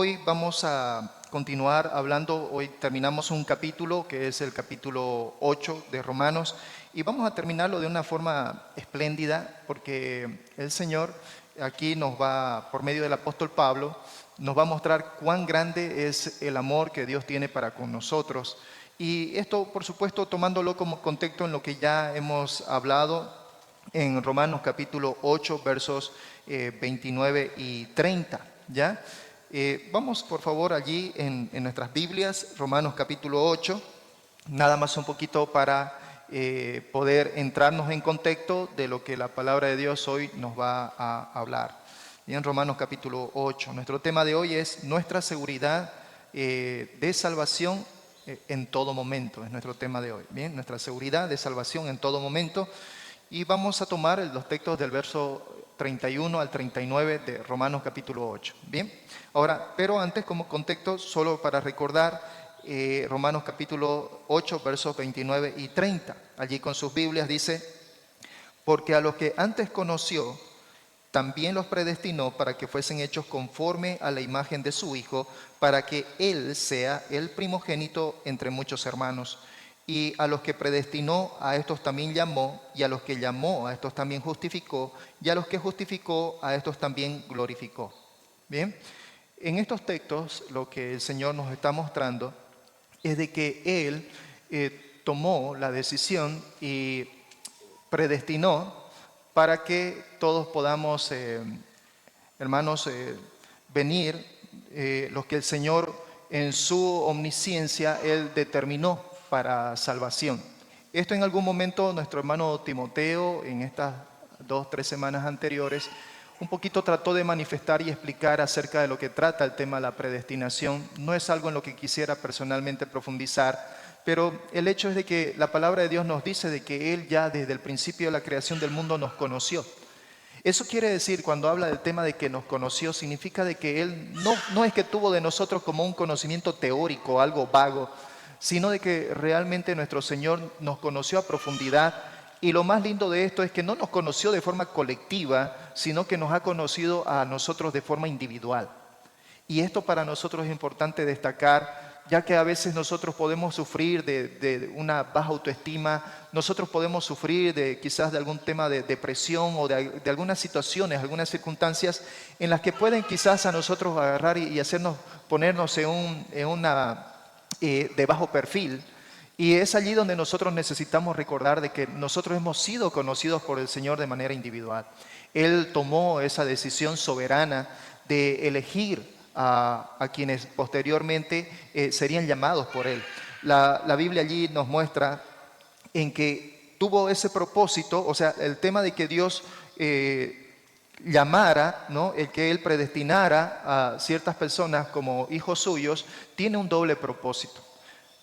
Hoy vamos a continuar hablando, hoy terminamos un capítulo que es el capítulo 8 de Romanos y vamos a terminarlo de una forma espléndida porque el Señor aquí nos va, por medio del apóstol Pablo, nos va a mostrar cuán grande es el amor que Dios tiene para con nosotros. Y esto, por supuesto, tomándolo como contexto en lo que ya hemos hablado en Romanos capítulo 8, versos 29 y 30, ¿ya? Vamos, por favor, allí en nuestras Biblias, Romanos capítulo 8, nada más un poquito para poder entrarnos en contexto de lo que la palabra de Dios hoy nos va a hablar. Y en Romanos capítulo 8, nuestro tema de hoy es nuestra seguridad de salvación en todo momento, es nuestro tema de hoy. Bien, nuestra seguridad de salvación en todo momento. Y vamos a tomar los textos del verso 31 al 39 de Romanos capítulo 8. Bien, ahora, pero antes como contexto, solo para recordar Romanos capítulo 8, versos 29 y 30. Allí con sus Biblias dice, porque a los que antes conoció, también los predestinó para que fuesen hechos conforme a la imagen de su Hijo, para que Él sea el primogénito entre muchos hermanos. Y a los que predestinó, a estos también llamó, y a los que llamó, a estos también justificó, y a los que justificó, a estos también glorificó. Bien, en estos textos lo que el Señor nos está mostrando es de que Él tomó la decisión y predestinó para que todos podamos, hermanos, venir, los que el Señor en su omnisciencia, Él determinó para salvación. Esto en algún momento nuestro hermano Timoteo, en estas 2-3 semanas anteriores, un poquito trató de manifestar y explicar acerca de lo que trata el tema de la predestinación. No es algo en lo que quisiera personalmente profundizar, pero el hecho es de que la palabra de Dios nos dice de que Él ya desde el principio de la creación del mundo nos conoció. Eso quiere decir, cuando habla del tema de que nos conoció, significa de que Él no es que tuvo de nosotros como un conocimiento teórico, algo vago, sino de que realmente nuestro Señor nos conoció a profundidad. Y lo más lindo de esto es que no nos conoció de forma colectiva, sino que nos ha conocido a nosotros de forma individual. Y esto para nosotros es importante destacar, ya que a veces nosotros podemos sufrir de una baja autoestima, nosotros podemos sufrir quizás de algún tema de depresión o de algunas situaciones, algunas circunstancias en las que pueden quizás a nosotros agarrar y hacernos ponernos en una de bajo perfil. Y es allí donde nosotros necesitamos recordar de que nosotros hemos sido conocidos por el Señor de manera individual. Él tomó esa decisión soberana de elegir a quienes posteriormente serían llamados por Él. La Biblia allí nos muestra en que tuvo ese propósito, o sea, el tema de que Dios llamara, ¿no? El que Él predestinara a ciertas personas como hijos suyos, tiene un doble propósito.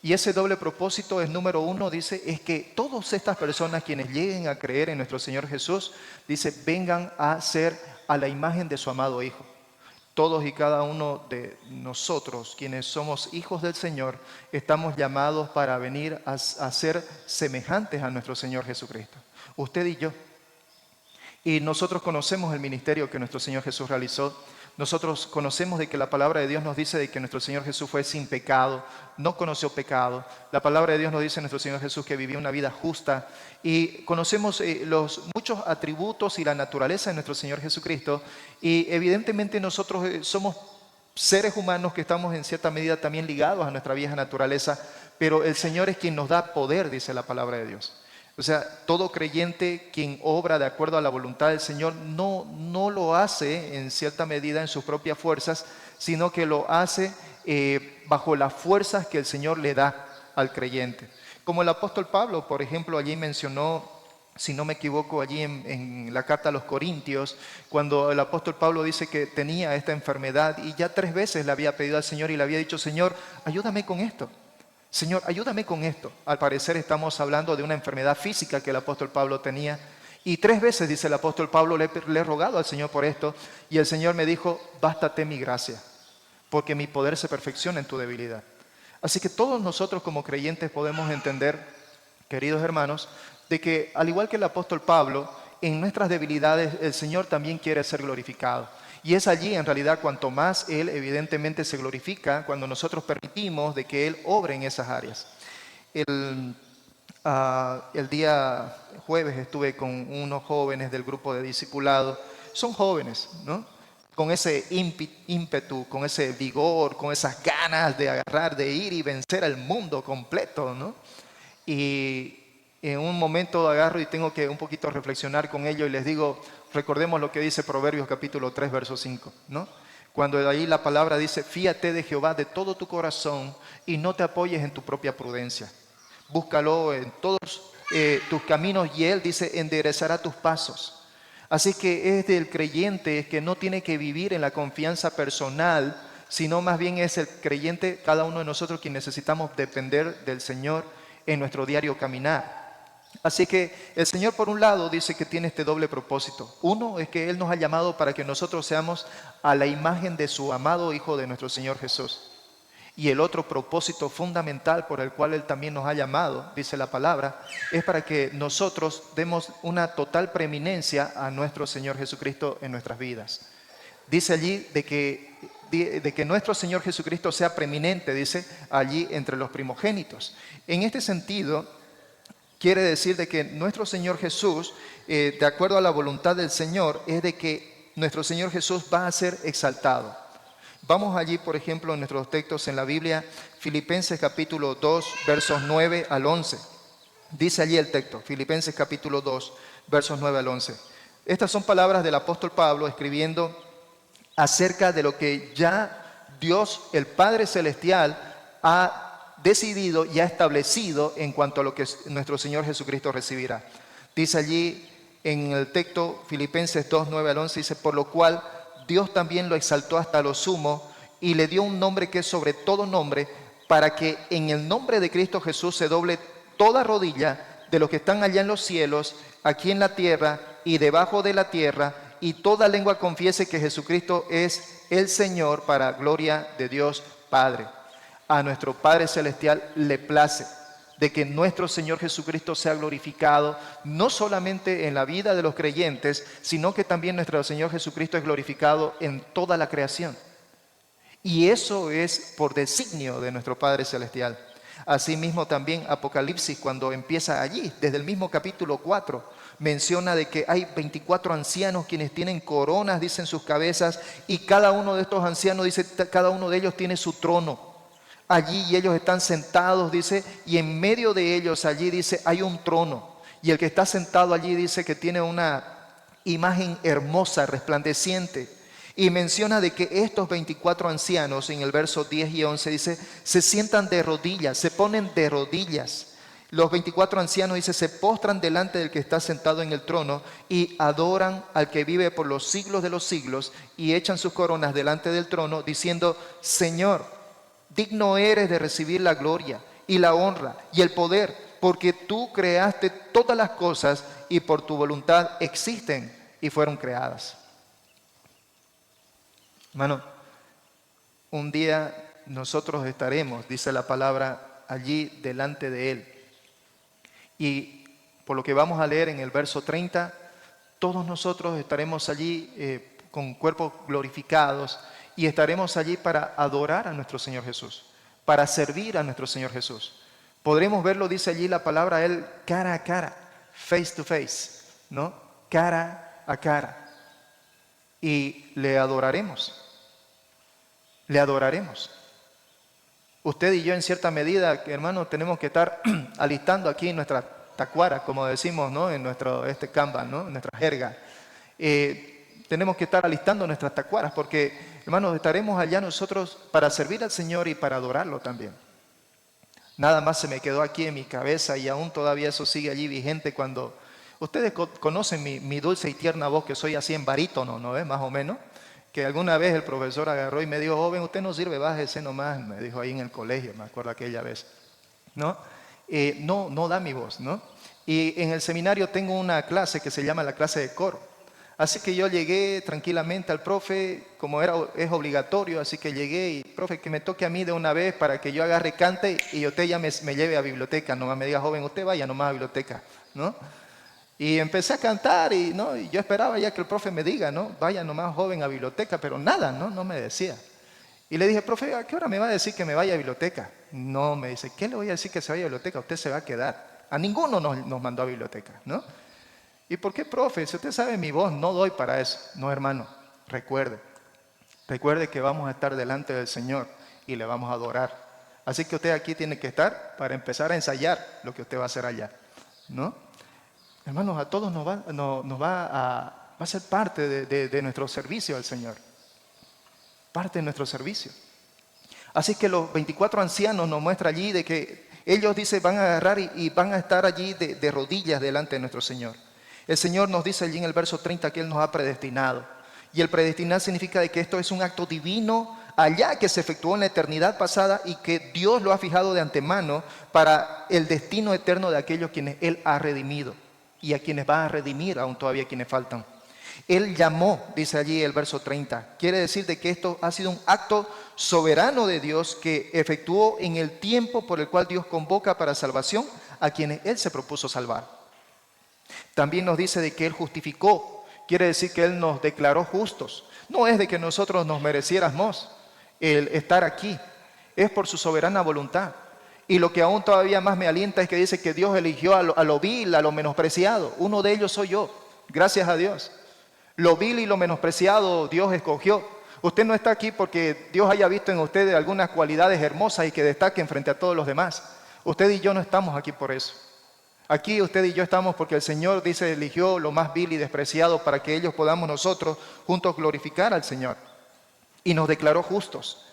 Y ese doble propósito es, número uno, dice, es que todas estas personas quienes lleguen a creer en nuestro Señor Jesús, dice, vengan a ser a la imagen de su amado Hijo. Todos y cada uno de nosotros, quienes somos hijos del Señor, estamos llamados para venir a ser semejantes a nuestro Señor Jesucristo. Usted y yo. Y nosotros conocemos el ministerio que nuestro Señor Jesús realizó. Nosotros conocemos de que la palabra de Dios nos dice de que nuestro Señor Jesús fue sin pecado, no conoció pecado. La palabra de Dios nos dice de nuestro Señor Jesús que vivió una vida justa. Y conocemos los muchos atributos y la naturaleza de nuestro Señor Jesucristo. Y evidentemente nosotros somos seres humanos que estamos en cierta medida también ligados a nuestra vieja naturaleza. Pero el Señor es quien nos da poder, dice la palabra de Dios. O sea, todo creyente quien obra de acuerdo a la voluntad del Señor no lo hace en cierta medida en sus propias fuerzas, sino que lo hace bajo las fuerzas que el Señor le da al creyente. Como el apóstol Pablo, por ejemplo, allí mencionó, si no me equivoco, allí en la carta a los Corintios, cuando el apóstol Pablo dice que tenía esta enfermedad y ya 3 veces le había pedido al Señor y le había dicho, Señor, ayúdame con esto. Señor, ayúdame con esto. Al parecer estamos hablando de una enfermedad física que el apóstol Pablo tenía. Y 3 veces, dice el apóstol Pablo, le he rogado al Señor por esto. Y el Señor me dijo, bástate mi gracia, porque mi poder se perfecciona en tu debilidad. Así que todos nosotros como creyentes podemos entender, queridos hermanos, de que al igual que el apóstol Pablo, en nuestras debilidades el Señor también quiere ser glorificado. Y es allí, en realidad, cuanto más Él evidentemente se glorifica, cuando nosotros permitimos de que Él obre en esas áreas. El día jueves estuve con unos jóvenes del grupo de discipulado. Son jóvenes, ¿no? Con ese ímpetu, con ese vigor, con esas ganas de agarrar, de ir y vencer al mundo completo, ¿no? Y en un momento agarro y tengo que un poquito reflexionar con ellos y les digo, recordemos lo que dice Proverbios capítulo 3, verso 5, ¿no? Cuando de ahí la palabra dice, fíate de Jehová de todo tu corazón y no te apoyes en tu propia prudencia. Búscalo en todos tus caminos y Él dice, enderezará tus pasos. Así que es del creyente que no tiene que vivir en la confianza personal, sino más bien es el creyente, cada uno de nosotros, quien necesitamos depender del Señor en nuestro diario caminar. Así que el Señor, por un lado, dice que tiene este doble propósito. Uno es que Él nos ha llamado para que nosotros seamos a la imagen de su amado Hijo, de nuestro Señor Jesús. Y el otro propósito fundamental por el cual Él también nos ha llamado, dice la palabra, es para que nosotros demos una total preeminencia a nuestro Señor Jesucristo en nuestras vidas. Dice allí de que nuestro Señor Jesucristo sea preeminente, dice allí entre los primogénitos. En este sentido, quiere decir de que nuestro Señor Jesús, de acuerdo a la voluntad del Señor, es de que nuestro Señor Jesús va a ser exaltado. Vamos allí, por ejemplo, en nuestros textos en la Biblia, Filipenses capítulo 2, versos 9 al 11. Dice allí el texto, Filipenses capítulo 2, versos 9 al 11. Estas son palabras del apóstol Pablo escribiendo acerca de lo que ya Dios, el Padre Celestial, ha decidido y ha establecido en cuanto a lo que nuestro Señor Jesucristo recibirá. Dice allí en el texto Filipenses 2, 9 al 11, dice, por lo cual Dios también lo exaltó hasta lo sumo y le dio un nombre que es sobre todo nombre, para que en el nombre de Cristo Jesús se doble toda rodilla de los que están allá en los cielos, aquí en la tierra y debajo de la tierra, y toda lengua confiese que Jesucristo es el Señor, para gloria de Dios Padre. A nuestro Padre Celestial le place de que nuestro Señor Jesucristo sea glorificado, no solamente en la vida de los creyentes, sino que también nuestro Señor Jesucristo es glorificado en toda la creación. Y eso es por designio de nuestro Padre Celestial. Asimismo también Apocalipsis, cuando empieza allí, desde el mismo capítulo 4, menciona de que hay 24 ancianos quienes tienen coronas, dicen, sus cabezas, y cada uno de estos ancianos, dice, cada uno de ellos tiene su trono. Allí y ellos están sentados, dice, y en medio de ellos allí, dice, hay un trono. Y el que está sentado allí dice que tiene una imagen hermosa, resplandeciente. Y menciona de que estos 24 ancianos, en el verso 10 y 11, dice, se sientan de rodillas, se ponen de rodillas. Los 24 ancianos, dice, se postran delante del que está sentado en el trono y adoran al que vive por los siglos de los siglos, y echan sus coronas delante del trono, diciendo, Señor, digno eres de recibir la gloria y la honra y el poder, porque tú creaste todas las cosas y por tu voluntad existen y fueron creadas. Hermano, un día nosotros estaremos, dice la palabra, allí delante de Él. Y por lo que vamos a leer en el verso 30, todos nosotros estaremos allí con cuerpos glorificados, y estaremos allí para adorar a nuestro Señor Jesús, para servir a nuestro Señor Jesús. Podremos verlo, dice allí la palabra a Él, cara a cara, face to face, ¿no? Cara a cara. Y le adoraremos. Le adoraremos. Usted y yo, en cierta medida, hermano, tenemos que estar alistando aquí nuestra tacuara, como decimos, ¿no? En nuestro Kanban, ¿no? En nuestra jerga. Tenemos que estar alistando nuestras tacuaras, porque, hermanos, estaremos allá nosotros para servir al Señor y para adorarlo también. Nada más se me quedó aquí en mi cabeza, y aún todavía eso sigue allí vigente cuando... Ustedes conocen mi dulce y tierna voz, que soy así en barítono, ¿no ves? Más o menos. Que alguna vez el profesor agarró y me dijo, joven, usted no sirve, bájese nomás, me dijo ahí en el colegio, me acuerdo aquella vez. ¿No? No da mi voz, ¿no? Y en el seminario tengo una clase que se llama la clase de coro. Así que yo llegué tranquilamente al profe, como es obligatorio, así que llegué y, profe, que me toque a mí de una vez para que yo agarre, cante y usted ya me lleve a biblioteca. Nomás me diga, joven, usted vaya nomás a biblioteca, ¿no? Y empecé a cantar y yo esperaba ya que el profe me diga, ¿no? Vaya nomás joven a biblioteca, pero nada, no me decía. Y le dije, profe, ¿a qué hora me va a decir que me vaya a biblioteca? No, me dice, ¿qué le voy a decir que se vaya a biblioteca? Usted se va a quedar. A ninguno nos mandó a biblioteca, ¿no? ¿Y por qué, profe? Si usted sabe mi voz, no doy para eso. No, hermano, recuerde que vamos a estar delante del Señor y le vamos a adorar. Así que usted aquí tiene que estar para empezar a ensayar lo que usted va a hacer allá, ¿no? Hermanos, a todos va a ser parte de nuestro servicio al Señor. Parte de nuestro servicio. Así que los 24 ancianos nos muestran allí de que ellos, dice, van a agarrar y van a estar allí de rodillas delante de nuestro Señor. El Señor nos dice allí en el verso 30 que Él nos ha predestinado. Y el predestinar significa de que esto es un acto divino allá que se efectuó en la eternidad pasada y que Dios lo ha fijado de antemano para el destino eterno de aquellos quienes Él ha redimido y a quienes va a redimir aún todavía quienes faltan. Él llamó, dice allí el verso 30. Quiere decir de que esto ha sido un acto soberano de Dios que efectuó en el tiempo por el cual Dios convoca para salvación a quienes Él se propuso salvar. También nos dice de que Él justificó. Quiere decir que Él nos declaró justos. No es de que nosotros nos mereciéramos el estar aquí. Es por su soberana voluntad. Y lo que aún todavía más me alienta es que dice que Dios eligió a lo vil, a lo menospreciado. Uno de ellos soy yo. Gracias a Dios. Lo vil y lo menospreciado Dios escogió. Usted no está aquí porque Dios haya visto en usted algunas cualidades hermosas y que destaquen frente a todos los demás. Usted y yo no estamos aquí por eso. Aquí usted y yo estamos porque el Señor, dice, eligió lo más vil y despreciado para que ellos podamos nosotros juntos glorificar al Señor. Y nos declaró justos.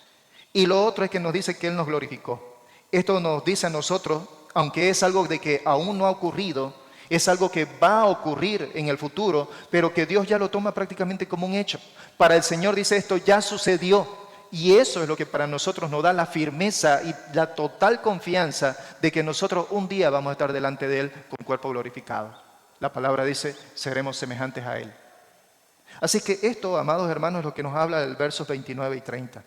Y lo otro es que nos dice que Él nos glorificó. Esto nos dice a nosotros, aunque es algo de que aún no ha ocurrido, es algo que va a ocurrir en el futuro, pero que Dios ya lo toma prácticamente como un hecho. Para el Señor, dice, esto ya sucedió. Y eso es lo que para nosotros nos da la firmeza y la total confianza de que nosotros un día vamos a estar delante de Él con cuerpo glorificado. La palabra dice, seremos semejantes a Él. Así que esto, amados hermanos, es lo que nos habla del versos 29 y 30.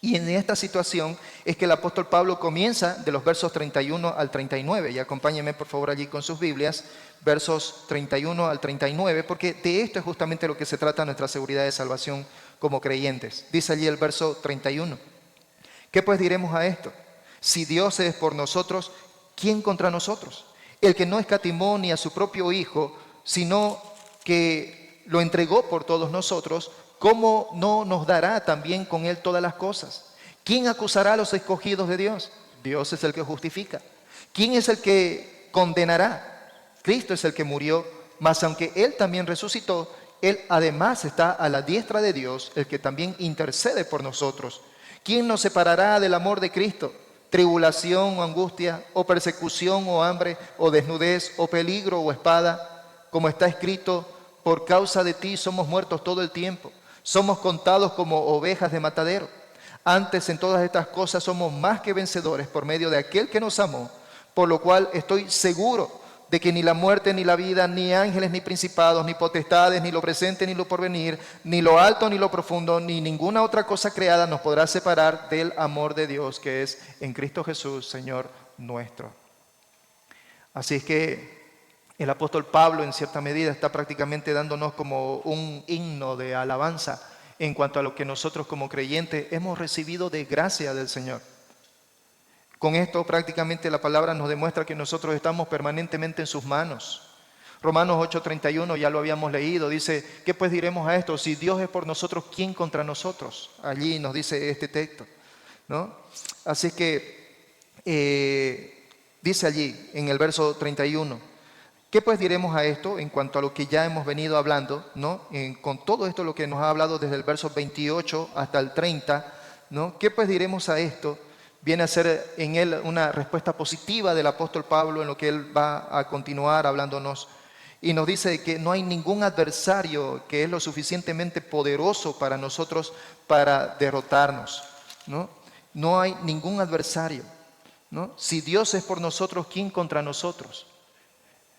Y en esta situación es que el apóstol Pablo comienza de los versos 31 al 39. Y acompáñenme por favor allí con sus Biblias, versos 31 al 39, porque de esto es justamente lo que se trata nuestra seguridad de salvación como creyentes. Dice allí el verso 31. ¿Qué pues diremos a esto? Si Dios es por nosotros, ¿quién contra nosotros? El que no escatimó ni a su propio Hijo, sino que lo entregó por todos nosotros, ¿cómo no nos dará también con Él todas las cosas? ¿Quién acusará a los escogidos de Dios? Dios es el que justifica. ¿Quién es el que condenará? Cristo es el que murió, mas aunque Él también resucitó, Él además está a la diestra de Dios, el que también intercede por nosotros. ¿Quién nos separará del amor de Cristo? ¿Tribulación o angustia, o persecución o hambre, o desnudez, o peligro o espada? Como está escrito, por causa de ti somos muertos todo el tiempo. Somos contados como ovejas de matadero. Antes en todas estas cosas somos más que vencedores por medio de aquel que nos amó, por lo cual estoy seguro de que ni la muerte, ni la vida, ni ángeles, ni principados, ni potestades, ni lo presente, ni lo porvenir, ni lo alto, ni lo profundo, ni ninguna otra cosa creada nos podrá separar del amor de Dios que es en Cristo Jesús, Señor nuestro. Así es que el apóstol Pablo en cierta medida está prácticamente dándonos como un himno de alabanza en cuanto a lo que nosotros como creyentes hemos recibido de gracia del Señor. Con esto prácticamente la palabra nos demuestra que nosotros estamos permanentemente en sus manos. Romanos 8:31 ya lo habíamos leído, dice, ¿qué pues diremos a esto? Si Dios es por nosotros, ¿quién contra nosotros? Allí nos dice este texto, ¿no? Así que dice allí en el verso 31, ¿qué pues diremos a esto en cuanto a lo que ya hemos venido hablando, ¿no? Con todo esto lo que nos ha hablado desde el verso 28 hasta el 30, ¿no? ¿Qué pues diremos a esto? Viene a ser en él una respuesta positiva del apóstol Pablo en lo que él va a continuar hablándonos. Y nos dice que no hay ningún adversario que es lo suficientemente poderoso para nosotros para derrotarnos, ¿no? No hay ningún adversario, ¿no? Si Dios es por nosotros, ¿quién contra nosotros?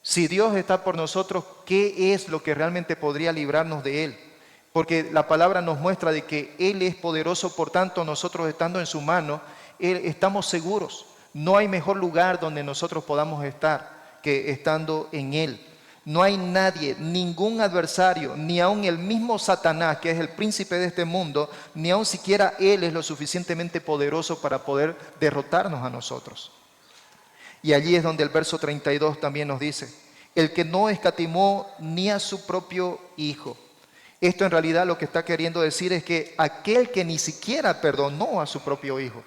Si Dios está por nosotros, ¿qué es lo que realmente podría librarnos de Él? Porque la palabra nos muestra de que Él es poderoso, por tanto nosotros estando en su mano, estamos seguros. No hay mejor lugar donde nosotros podamos estar que estando en Él. No hay nadie, ningún adversario, ni aun el mismo Satanás, que es el príncipe de este mundo, ni aun siquiera él es lo suficientemente poderoso para poder derrotarnos a nosotros. Y allí es donde el verso 32 también nos dice, el que no escatimó ni a su propio Hijo. Esto en realidad lo que está queriendo decir es que aquel que ni siquiera perdonó a su propio Hijo.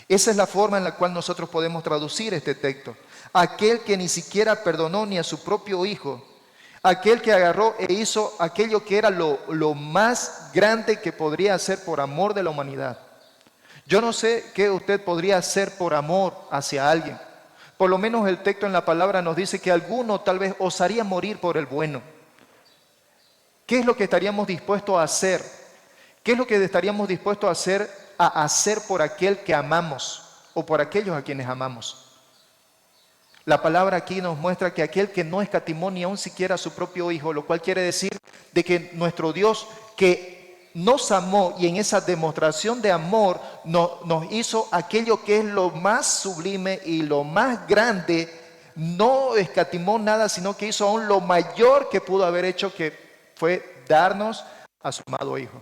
Esa es la forma en la cual nosotros podemos traducir este texto. Aquel que ni siquiera perdonó ni a su propio Hijo. Aquel que agarró e hizo aquello que era lo más grande que podría hacer por amor de la humanidad. Yo no sé qué usted podría hacer por amor hacia alguien. Por lo menos el texto en la palabra nos dice que alguno tal vez osaría morir por el bueno. ¿Qué es lo que estaríamos dispuestos a hacer? ¿Qué es lo que estaríamos dispuestos a hacer por aquel que amamos o por aquellos a quienes amamos? La palabra aquí nos muestra que aquel que no escatimó ni aun siquiera a su propio Hijo, lo cual quiere decir de que nuestro Dios que nos amó y en esa demostración de amor nos hizo aquello que es lo más sublime y lo más grande, no escatimó nada, sino que hizo aún lo mayor que pudo haber hecho, que fue darnos a su amado Hijo.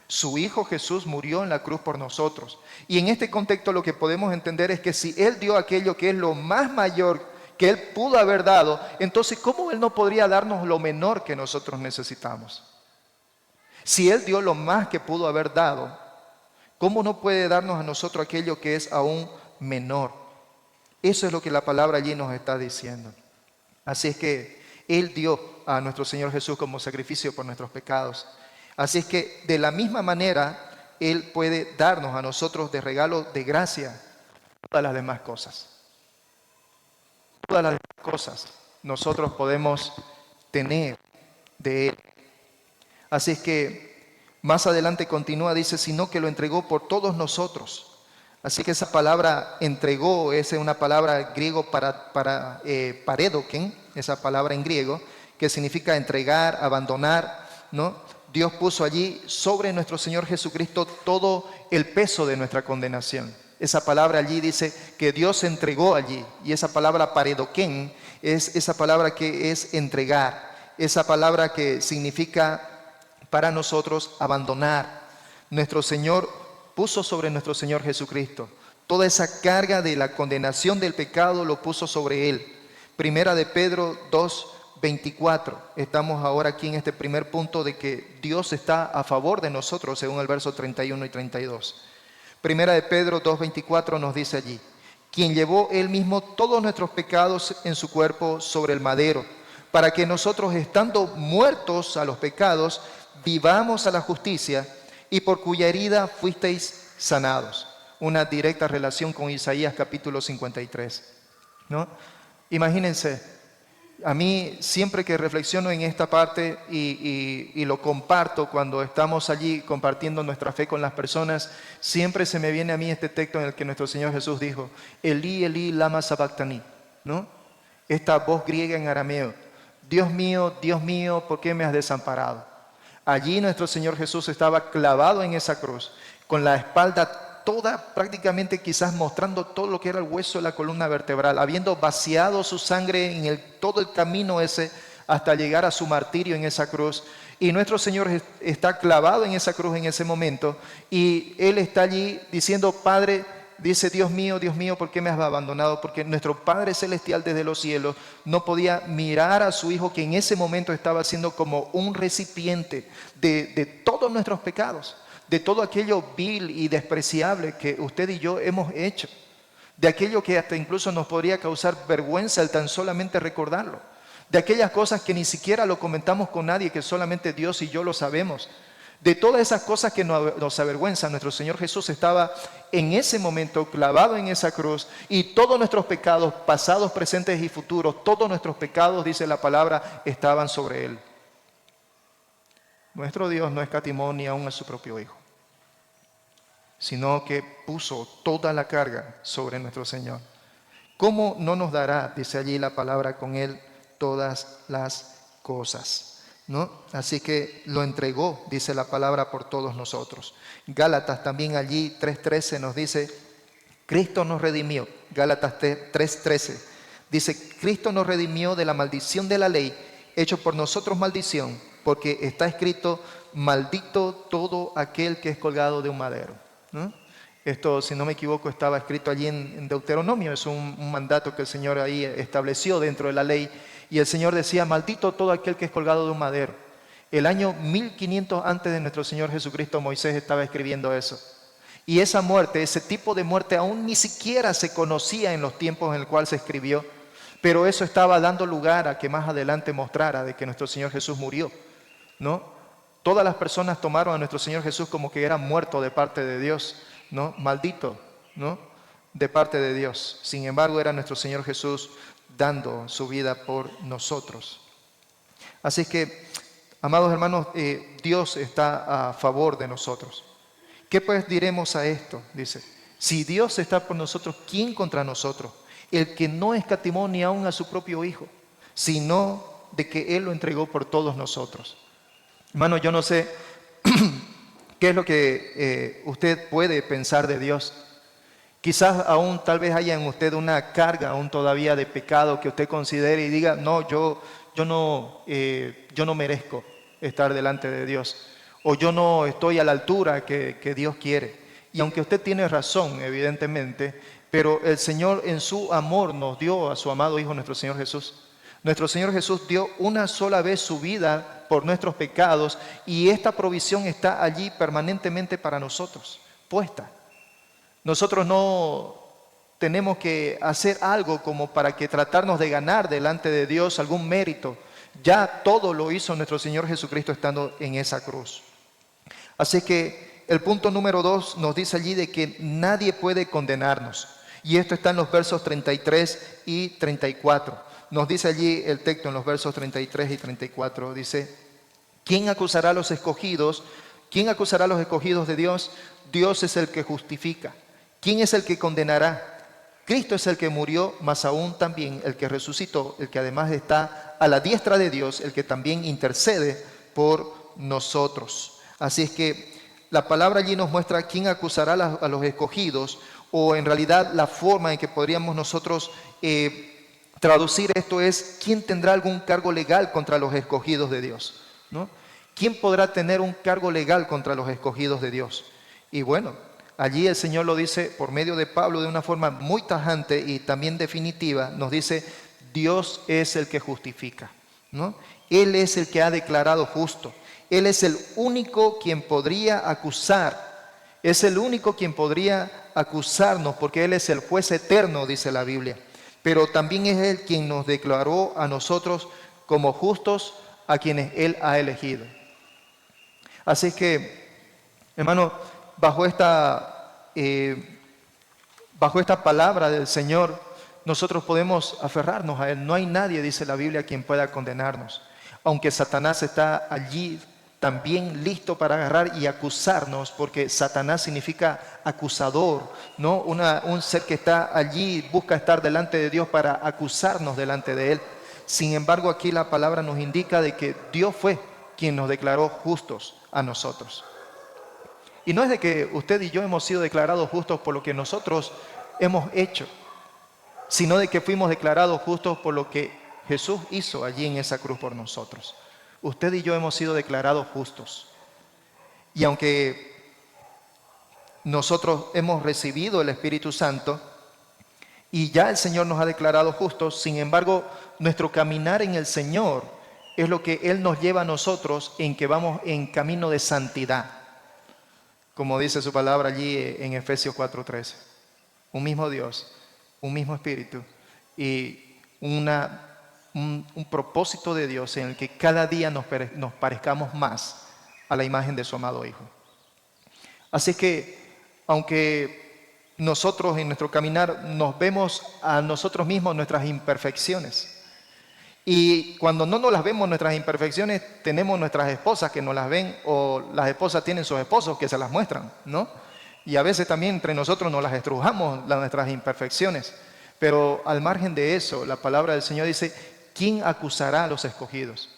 Su Hijo Jesús murió en la cruz por nosotros. Y en este contexto lo que podemos entender es que si Él dio aquello que es lo más mayor que Él pudo haber dado, entonces ¿cómo Él no podría darnos lo menor que nosotros necesitamos? Si Él dio lo más que pudo haber dado, ¿cómo no puede darnos a nosotros aquello que es aún menor? Eso es lo que la palabra allí nos está diciendo. Así es que Él dio a nuestro Señor Jesús como sacrificio por nuestros pecados. Así es que de la misma manera Él puede darnos a nosotros de regalo de gracia todas las demás cosas. Todas las demás cosas nosotros podemos tener de Él. Así es que más adelante continúa, dice, sino que lo entregó por todos nosotros. Así que esa palabra entregó es una palabra griego para paredoken, esa palabra en griego, que significa entregar, abandonar, ¿no? Dios puso allí sobre nuestro Señor Jesucristo todo el peso de nuestra condenación. Esa palabra allí dice que Dios entregó allí. Y esa palabra paredoken es esa palabra que es entregar. Esa palabra que significa para nosotros abandonar. Nuestro Señor puso sobre nuestro Señor Jesucristo. Toda esa carga de la condenación del pecado lo puso sobre Él. Primera de Pedro 2:24. Estamos ahora aquí en este primer punto de que Dios está a favor de nosotros, según el verso 31 y 32. Primera de Pedro 2:24 nos dice allí, quien llevó Él mismo todos nuestros pecados en su cuerpo sobre el madero, para que nosotros, estando muertos a los pecados, vivamos a la justicia, y por cuya herida fuisteis sanados. Una directa relación con Isaías capítulo 53, ¿no? Imagínense. A mí siempre que reflexiono en esta parte y lo comparto cuando estamos allí compartiendo nuestra fe con las personas, siempre se me viene a mí este texto en el que nuestro Señor Jesús dijo, Elí, Elí, lama sabactani, ¿no? Esta voz griega en arameo, Dios mío, ¿por qué me has desamparado? Allí nuestro Señor Jesús estaba clavado en esa cruz, con la espalda toda prácticamente quizás mostrando todo lo que era el hueso de la columna vertebral, habiendo vaciado su sangre en todo el camino ese hasta llegar a su martirio en esa cruz. Y nuestro Señor está clavado en esa cruz en ese momento y Él está allí diciendo, Padre, dice, Dios mío, ¿por qué me has abandonado? Porque nuestro Padre Celestial desde los cielos no podía mirar a su Hijo que en ese momento estaba siendo como un recipiente de todos nuestros pecados, de todo aquello vil y despreciable que usted y yo hemos hecho, de aquello que hasta incluso nos podría causar vergüenza el tan solamente recordarlo, de aquellas cosas que ni siquiera lo comentamos con nadie, que solamente Dios y yo lo sabemos, de todas esas cosas que nos avergüenzan. Nuestro Señor Jesús estaba en ese momento clavado en esa cruz y todos nuestros pecados, pasados, presentes y futuros, todos nuestros pecados, dice la palabra, estaban sobre Él. Nuestro Dios no escatimó ni aún a su propio Hijo, sino que puso toda la carga sobre nuestro Señor. ¿Cómo no nos dará, dice allí la palabra, con Él todas las cosas? ¿No? Así que lo entregó, dice la palabra, por todos nosotros. Gálatas también allí 3:13 nos dice, Cristo nos redimió. Gálatas 3:13 Dice, Cristo nos redimió de la maldición de la ley, hecho por nosotros maldición, porque está escrito, maldito todo aquel que es colgado de un madero, ¿no? Esto, si no me equivoco, estaba escrito allí en Deuteronomio, es un mandato que el Señor ahí estableció dentro de la ley, y el Señor decía, maldito todo aquel que es colgado de un madero. El año 1500 antes de nuestro Señor Jesucristo, Moisés estaba escribiendo eso. Y esa muerte, ese tipo de muerte aún ni siquiera se conocía en los tiempos en el cual se escribió, pero eso estaba dando lugar a que más adelante mostrara de que nuestro Señor Jesús murió, ¿no? Todas las personas tomaron a nuestro Señor Jesús como que era muerto de parte de Dios, ¿no? Maldito, ¿no? De parte de Dios. Sin embargo, era nuestro Señor Jesús dando su vida por nosotros. Así que, amados hermanos, Dios está a favor de nosotros. ¿Qué pues diremos a esto? Dice, si Dios está por nosotros, ¿quién contra nosotros? El que no escatimó ni aun a su propio Hijo, sino de que Él lo entregó por todos nosotros. Hermano, yo no sé qué es lo que usted puede pensar de Dios. Quizás aún tal vez haya en usted una carga aún todavía de pecado que usted considere y diga, no, yo no merezco estar delante de Dios, o yo no estoy a la altura que Dios quiere. Y aunque usted tiene razón, evidentemente, pero el Señor en su amor nos dio a su amado Hijo, nuestro Señor Jesús. Nuestro Señor Jesús dio una sola vez su vida por nuestros pecados y esta provisión está allí permanentemente para nosotros, puesta. Nosotros no tenemos que hacer algo como para que tratarnos de ganar delante de Dios algún mérito. Ya todo lo hizo nuestro Señor Jesucristo estando en esa cruz. Así que el punto número 2 nos dice allí de que nadie puede condenarnos. Y esto está en los versos 33 y 34. Nos dice allí el texto en los versos 33 y 34. Dice, ¿quién acusará a los escogidos? ¿Quién acusará a los escogidos de Dios? Dios es el que justifica. ¿Quién es el que condenará? Cristo es el que murió, mas aún también el que resucitó, el que además está a la diestra de Dios, el que también intercede por nosotros. Así es que la palabra allí nos muestra quién acusará a los escogidos, o en realidad la forma en que podríamos nosotros traducir esto es quién tendrá algún cargo legal contra los escogidos de Dios, ¿no? ¿Quién podrá tener un cargo legal contra los escogidos de Dios? Y bueno, allí el Señor lo dice por medio de Pablo de una forma muy tajante y también definitiva. Nos dice, Dios es el que justifica, ¿no? Él es el que ha declarado justo. Él es el único quien podría acusar. Es el único quien podría acusarnos porque Él es el juez eterno, dice la Biblia. Pero también es Él quien nos declaró a nosotros como justos a quienes Él ha elegido. Así que, hermano, bajo esta palabra del Señor, nosotros podemos aferrarnos a Él. No hay nadie, dice la Biblia, quien pueda condenarnos. Aunque Satanás está allí también listo para agarrar y acusarnos, porque Satanás significa acusador, ¿no? Un ser que está allí, busca estar delante de Dios para acusarnos delante de Él. Sin embargo, aquí la palabra nos indica de que Dios fue quien nos declaró justos a nosotros. Y no es de que usted y yo hemos sido declarados justos por lo que nosotros hemos hecho, sino de que fuimos declarados justos por lo que Jesús hizo allí en esa cruz por nosotros. Usted y yo hemos sido declarados justos. Y aunque nosotros hemos recibido el Espíritu Santo y ya el Señor nos ha declarado justos, sin embargo, nuestro caminar en el Señor es lo que Él nos lleva a nosotros en que vamos en camino de santidad. Como dice su palabra allí en Efesios 4:13. Un mismo Dios, un mismo Espíritu y un propósito de Dios en el que cada día nos parezcamos más a la imagen de su amado Hijo. Así que, aunque nosotros en nuestro caminar nos vemos a nosotros mismos nuestras imperfecciones, y cuando no nos las vemos nuestras imperfecciones, tenemos nuestras esposas que nos las ven, o las esposas tienen sus esposos que se las muestran, ¿no? Y a veces también entre nosotros nos las estrujamos nuestras imperfecciones. Pero al margen de eso, la palabra del Señor dice, ¿quién acusará a los escogidos?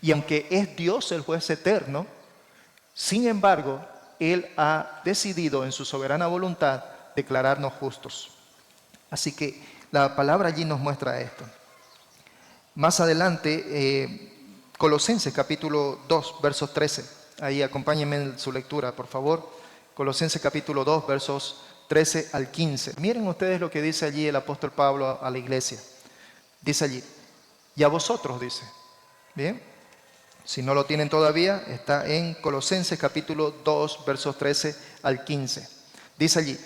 Y aunque es Dios el juez eterno, sin embargo, Él ha decidido en su soberana voluntad declararnos justos. Así que La palabra allí nos muestra esto. Más adelante, Colosenses capítulo 2, versos 13. Ahí acompáñenme en su lectura, por favor. Colosenses capítulo 2, versos 13 al 15. Miren ustedes lo que dice allí el apóstol Pablo a la iglesia. Dice allí, y a vosotros, dice. Bien, si no lo tienen todavía, está en Colosenses capítulo 2, versos 13 al 15. Dice allí,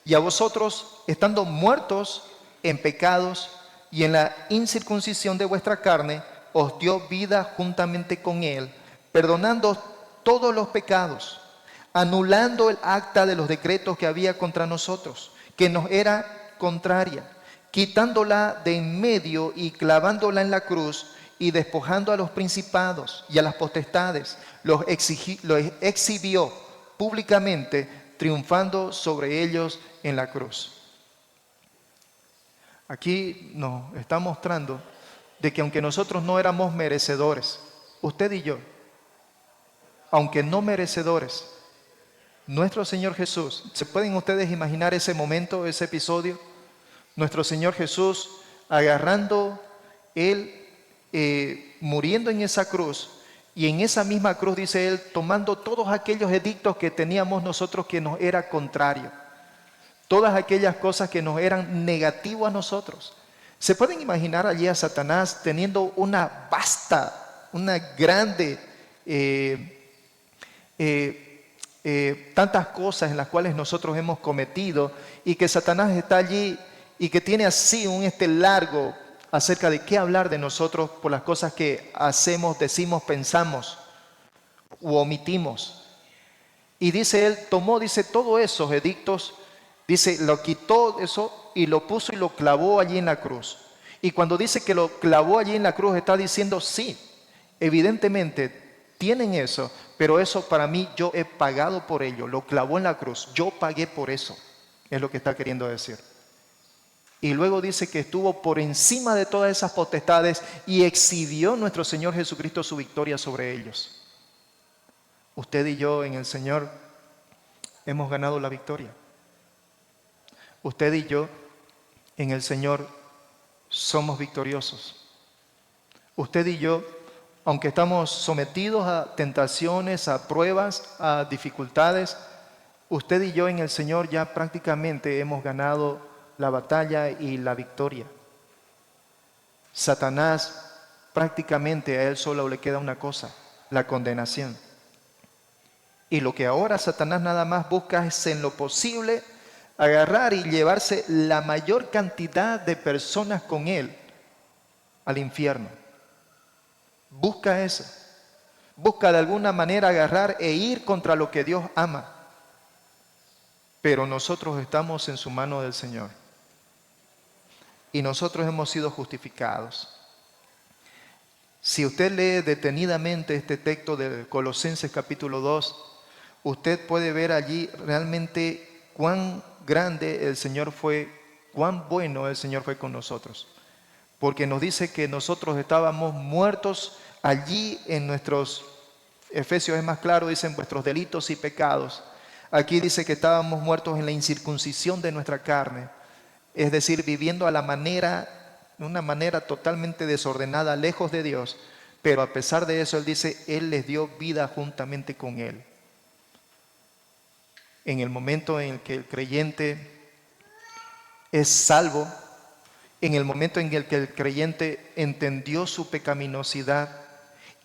y a vosotros, estando muertos en pecados y en la incircuncisión de vuestra carne, os dio vida juntamente con él, perdonando todos los pecados, anulando el acta de los decretos que había contra nosotros, que nos era contraria, quitándola de en medio y clavándola en la cruz, y despojando a los principados y a las potestades, los exhibió públicamente, triunfando sobre ellos en la cruz. Aquí nos está mostrando de que aunque nosotros no éramos merecedores, usted y yo, aunque no merecedores, nuestro Señor Jesús, ¿se pueden ustedes imaginar ese momento, ese episodio? Nuestro Señor Jesús agarrando, Él muriendo en esa cruz, y en esa misma cruz, dice Él, tomando todos aquellos edictos que teníamos nosotros que nos era contrario, todas aquellas cosas que nos eran negativas a nosotros. ¿Se pueden imaginar allí a Satanás teniendo una vasta, una grande, tantas cosas en las cuales nosotros hemos cometido, y que Satanás está allí y que tiene así un largo acerca de qué hablar de nosotros por las cosas que hacemos, decimos, pensamos u omitimos? Y dice Él, tomó, dice, todos esos edictos, dice, lo quitó eso y lo puso y lo clavó allí en la cruz. Y cuando dice que lo clavó allí en la cruz, está diciendo, sí, evidentemente tienen eso, pero eso para mí, yo he pagado por ello, lo clavó en la cruz, yo pagué por eso, es lo que está queriendo decir. Y luego dice que estuvo por encima de todas esas potestades y exhibió nuestro Señor Jesucristo su victoria sobre ellos. Usted y yo en el Señor hemos ganado la victoria. Usted y yo en el Señor somos victoriosos. Usted y yo, aunque estamos sometidos a tentaciones, a pruebas, a dificultades, usted y yo en el Señor ya prácticamente hemos ganado la batalla y la victoria. Satanás, prácticamente a él solo le queda una cosa, la condenación. Y lo que ahora Satanás nada más busca es en lo posible agarrar y llevarse la mayor cantidad de personas con él al infierno. Busca eso. Busca de alguna manera agarrar e ir contra lo que Dios ama. Pero nosotros estamos en su mano del Señor. Y nosotros hemos sido justificados. Si usted lee detenidamente este texto de Colosenses capítulo 2, usted puede ver allí realmente cuán grande el Señor fue, cuán bueno el Señor fue con nosotros. Porque nos dice que nosotros estábamos muertos allí en nuestros, Efesios es más claro, dicen vuestros delitos y pecados. Aquí dice que estábamos muertos en la incircuncisión de nuestra carne. Es decir, viviendo de una manera totalmente desordenada, lejos de Dios. Pero a pesar de eso, Él dice, Él les dio vida juntamente con Él. En el momento en el que el creyente es salvo, en el momento en el que el creyente entendió su pecaminosidad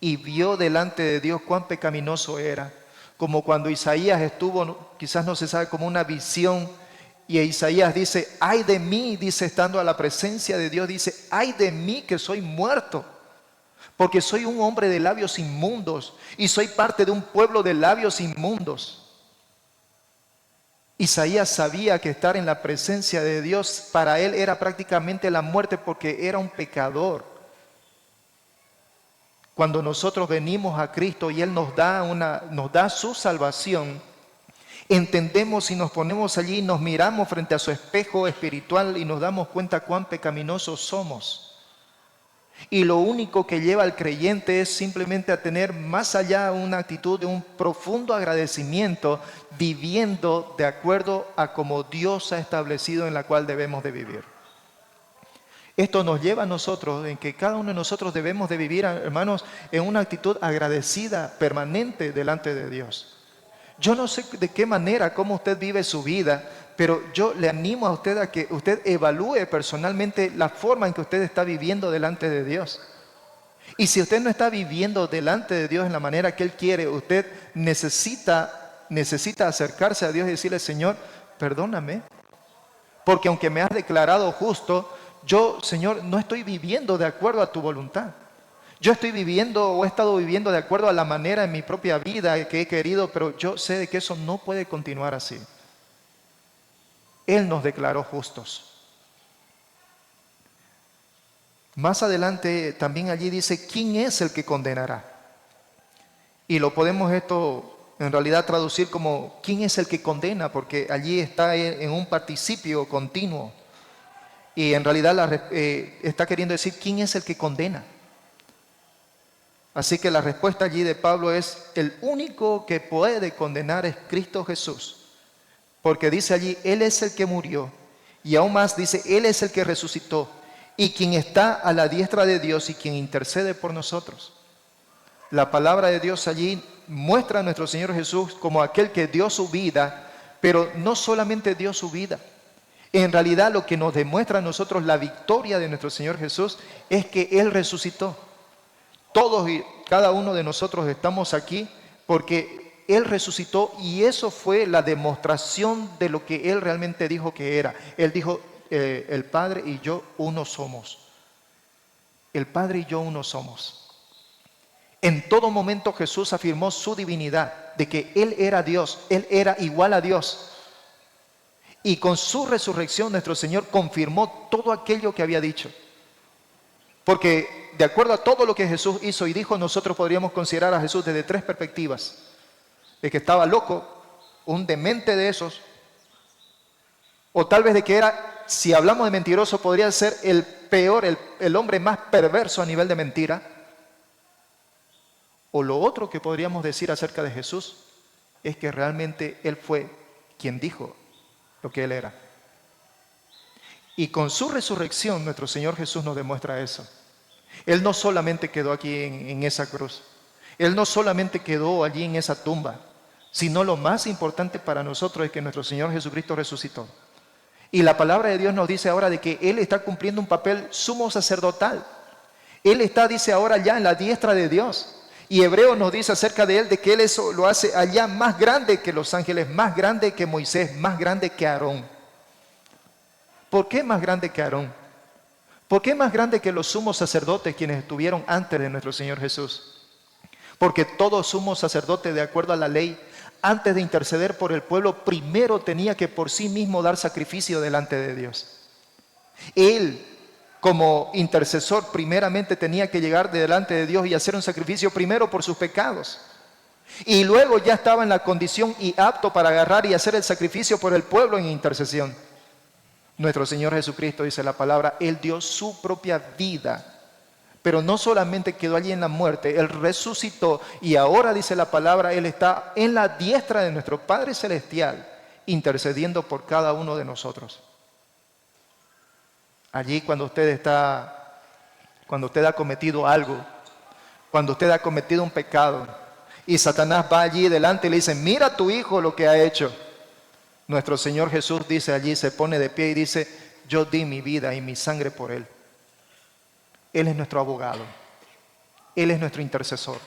y vio delante de Dios cuán pecaminoso era, como cuando Isaías estuvo, quizás no se sabe, como una visión. Y Isaías dice, ay de mí, dice, estando a la presencia de Dios, dice, ay de mí que soy muerto, porque soy un hombre de labios inmundos y soy parte de un pueblo de labios inmundos. Isaías sabía que estar en la presencia de Dios para él era prácticamente la muerte, porque era un pecador. Cuando nosotros venimos a Cristo y Él nos da su salvación, entendemos y nos ponemos allí y nos miramos frente a su espejo espiritual y nos damos cuenta cuán pecaminosos somos. Y lo único que lleva al creyente es simplemente a tener más allá una actitud de un profundo agradecimiento, viviendo de acuerdo a como Dios ha establecido en la cual debemos de vivir. Esto nos lleva a nosotros, en que cada uno de nosotros debemos de vivir, hermanos, en una actitud agradecida, permanente delante de Dios. Yo no sé de qué manera, cómo usted vive su vida, pero yo le animo a usted a que usted evalúe personalmente la forma en que usted está viviendo delante de Dios. Y si usted no está viviendo delante de Dios en la manera que Él quiere, usted necesita acercarse a Dios y decirle: Señor, perdóname, porque aunque me has declarado justo, yo, Señor, no estoy viviendo de acuerdo a tu voluntad. Yo estoy viviendo o he estado viviendo de acuerdo a la manera en mi propia vida que he querido, pero yo sé de que eso no puede continuar así. Él nos declaró justos. Más adelante también allí dice: ¿quién es el que condenará? Y lo podemos esto en realidad traducir como: ¿quién es el que condena? Porque allí está en un participio continuo. Y en realidad está queriendo decir: ¿quién es el que condena? Así que la respuesta allí de Pablo es: el único que puede condenar es Cristo Jesús. Porque dice allí: Él es el que murió. Y aún más dice: Él es el que resucitó. Y quien está a la diestra de Dios y quien intercede por nosotros. La palabra de Dios allí muestra a nuestro Señor Jesús como aquel que dio su vida, pero no solamente dio su vida. En realidad lo que nos demuestra a nosotros la victoria de nuestro Señor Jesús es que Él resucitó. Todos y cada uno de nosotros estamos aquí porque Él resucitó, y eso fue la demostración de lo que Él realmente dijo que era. Él dijo: el Padre y yo uno somos. El Padre y yo uno somos. En todo momento Jesús afirmó su divinidad, de que Él era Dios, Él era igual a Dios. Y con su resurrección nuestro Señor confirmó todo aquello que había dicho. Porque de acuerdo a todo lo que Jesús hizo y dijo, nosotros podríamos considerar a Jesús desde tres perspectivas: de que estaba loco, un demente de esos, o tal vez de que era, si hablamos de mentiroso, podría ser el peor, el hombre más perverso a nivel de mentira. O lo otro que podríamos decir acerca de Jesús es que realmente Él fue quien dijo lo que Él era. Y con su resurrección nuestro Señor Jesús nos demuestra eso. Él no solamente quedó aquí en esa cruz, Él no solamente quedó allí en esa tumba, sino lo más importante para nosotros es que nuestro Señor Jesucristo resucitó. Y la palabra de Dios nos dice ahora de que Él está cumpliendo un papel sumo sacerdotal. Él está, dice, ahora ya en la diestra de Dios. Y Hebreo nos dice acerca de Él de que Él eso lo hace allá más grande que los ángeles, más grande que Moisés, más grande que Aarón. ¿Por qué más grande que Aarón? ¿Por qué más grande que los sumos sacerdotes quienes estuvieron antes de nuestro Señor Jesús? Porque todo sumo sacerdote, de acuerdo a la ley, antes de interceder por el pueblo, primero tenía que por sí mismo dar sacrificio delante de Dios. Él, como intercesor, primeramente tenía que llegar delante de Dios y hacer un sacrificio primero por sus pecados. Y luego ya estaba en la condición y apto para agarrar y hacer el sacrificio por el pueblo en intercesión. Nuestro Señor Jesucristo, dice la palabra, Él dio su propia vida. Pero no solamente quedó allí en la muerte, Él resucitó y ahora, dice la palabra, Él está en la diestra de nuestro Padre Celestial, intercediendo por cada uno de nosotros. Allí cuando usted ha cometido algo, cuando usted ha cometido un pecado y Satanás va allí delante y le dice: mira a tu hijo lo que ha hecho. Nuestro Señor Jesús dice allí, se pone de pie y dice: yo di mi vida y mi sangre por él. Él es nuestro abogado. Él es nuestro intercesor.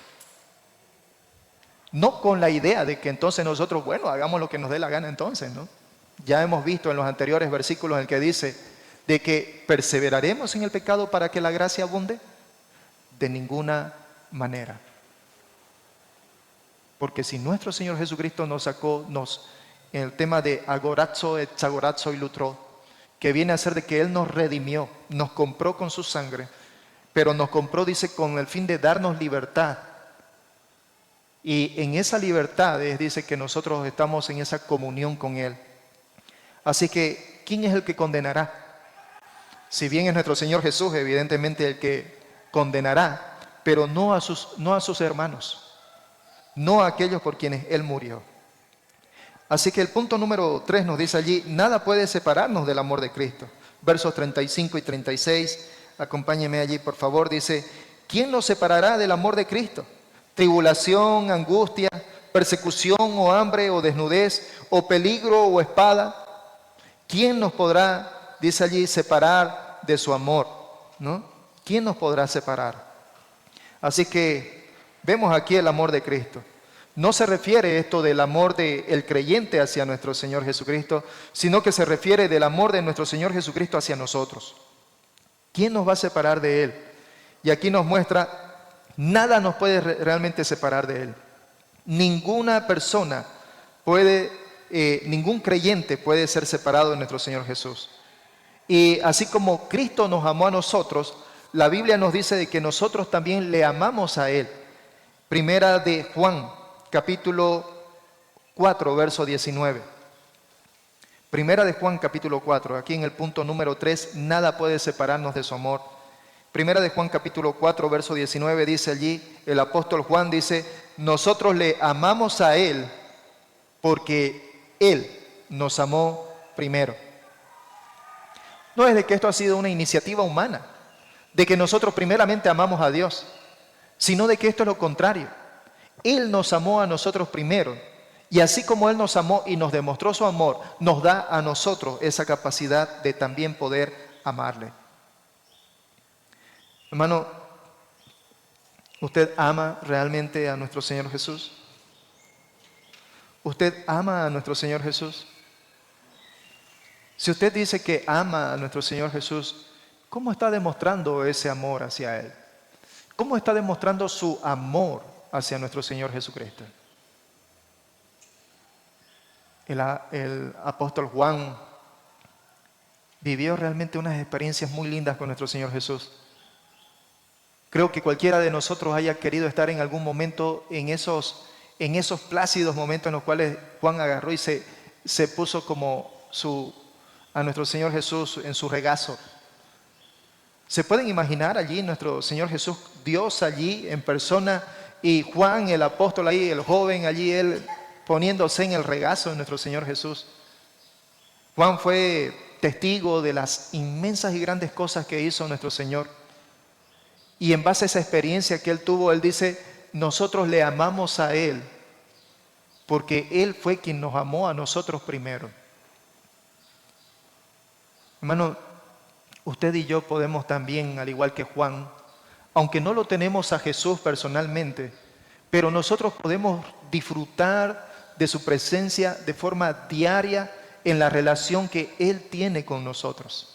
No con la idea de que entonces nosotros, bueno, hagamos lo que nos dé la gana entonces, ¿no? Ya hemos visto en los anteriores versículos en el que dice de que perseveraremos en el pecado para que la gracia abunde. De ninguna manera. Porque si nuestro Señor Jesucristo nos sacó, en el tema de agorazo, etzagorazo y lutro, que viene a ser de que Él nos redimió, nos compró con su sangre, pero nos compró, dice, con el fin de darnos libertad. Y en esa libertad dice que nosotros estamos en esa comunión con Él. Así que, ¿quién es el que condenará? Si bien es nuestro Señor Jesús, evidentemente el que condenará, pero no a sus hermanos, no a aquellos por quienes Él murió. Así que el punto número 3 nos dice allí: nada puede separarnos del amor de Cristo. versos 35 y 36. Acompáñeme allí, por favor. Dice, ¿quién nos separará del amor de Cristo? ¿Tribulación, angustia, persecución o hambre o desnudez o peligro o espada? ¿Quién nos podrá, dice allí, separar de su amor? ¿No? ¿Quién nos podrá separar? Así que vemos aquí el amor de Cristo. No se refiere esto del amor del creyente hacia nuestro Señor Jesucristo, sino que se refiere del amor de nuestro Señor Jesucristo hacia nosotros. ¿Quién nos va a separar de Él? Y aquí nos muestra, nada nos puede realmente separar de Él. Ninguna persona puede, ningún creyente puede ser separado de nuestro Señor Jesús. Y así como Cristo nos amó a nosotros, la Biblia nos dice de que nosotros también le amamos a Él. Primera de Juan, capítulo 4, verso 19. Primera de Juan, capítulo 4, aquí en el punto número 3, nada puede separarnos de su amor. Primera de Juan, capítulo 4, verso 19, dice allí, el apóstol Juan dice, nosotros le amamos a Él porque Él nos amó primero. No es de que esto ha sido una iniciativa humana, de que nosotros primeramente amamos a Dios, sino de que esto es lo contrario. Él nos amó a nosotros primero, y así como Él nos amó y nos demostró su amor, nos da a nosotros esa capacidad de también poder amarle. Hermano, ¿usted ama realmente a nuestro Señor Jesús? ¿Usted ama a nuestro Señor Jesús? Si usted dice que ama a nuestro Señor Jesús, ¿cómo está demostrando ese amor hacia Él? ¿Cómo está demostrando su amor hacia nuestro Señor Jesucristo? El apóstol Juan vivió realmente unas experiencias muy lindas con nuestro Señor Jesús. Creo que cualquiera de nosotros haya querido estar en algún momento en esos plácidos momentos en los cuales Juan agarró y se puso como a nuestro Señor Jesús en su regazo. ¿Se pueden imaginar allí nuestro Señor Jesús, Dios allí en persona, y Juan, el apóstol ahí, el joven allí, él poniéndose en el regazo de nuestro Señor Jesús? Juan fue testigo de las inmensas y grandes cosas que hizo nuestro Señor. Y en base a esa experiencia que él tuvo, él dice, nosotros le amamos a Él, porque Él fue quien nos amó a nosotros primero. Hermano, usted y yo podemos también, al igual que Juan, aunque no lo tenemos a Jesús personalmente, pero nosotros podemos disfrutar de su presencia de forma diaria en la relación que Él tiene con nosotros.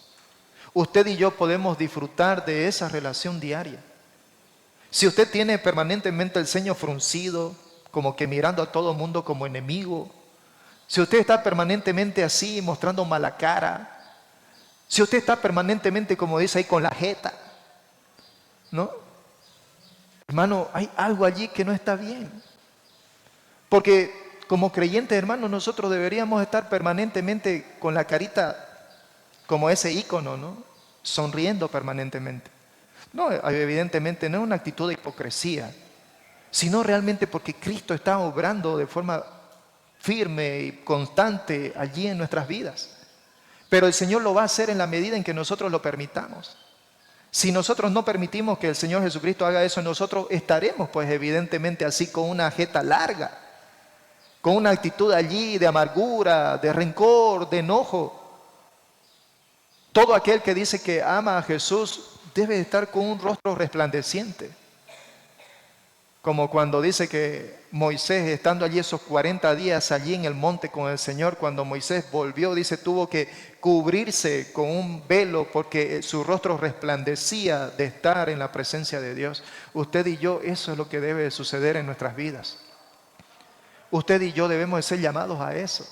Usted y yo podemos disfrutar de esa relación diaria. Si usted tiene permanentemente el ceño fruncido, como que mirando a todo mundo como enemigo, si usted está permanentemente así, mostrando mala cara, si usted está permanentemente, como dice ahí, con la jeta, ¿no? Hermano, hay algo allí que no está bien. Porque como creyentes, hermanos, nosotros deberíamos estar permanentemente con la carita como ese ícono, ¿no? Sonriendo permanentemente. No, evidentemente no es una actitud de hipocresía, sino realmente porque Cristo está obrando de forma firme y constante allí en nuestras vidas. Pero el Señor lo va a hacer en la medida en que nosotros lo permitamos. Si nosotros no permitimos que el Señor Jesucristo haga eso, nosotros estaremos pues evidentemente así con una jeta larga, con una actitud allí de amargura, de rencor, de enojo. Todo aquel que dice que ama a Jesús debe estar con un rostro resplandeciente. Como cuando dice que Moisés, estando allí esos 40 días allí en el monte con el Señor, cuando Moisés volvió, dice, tuvo que cubrirse con un velo porque su rostro resplandecía de estar en la presencia de Dios. Usted y yo, eso es lo que debe suceder en nuestras vidas. Usted y yo debemos de ser llamados a eso.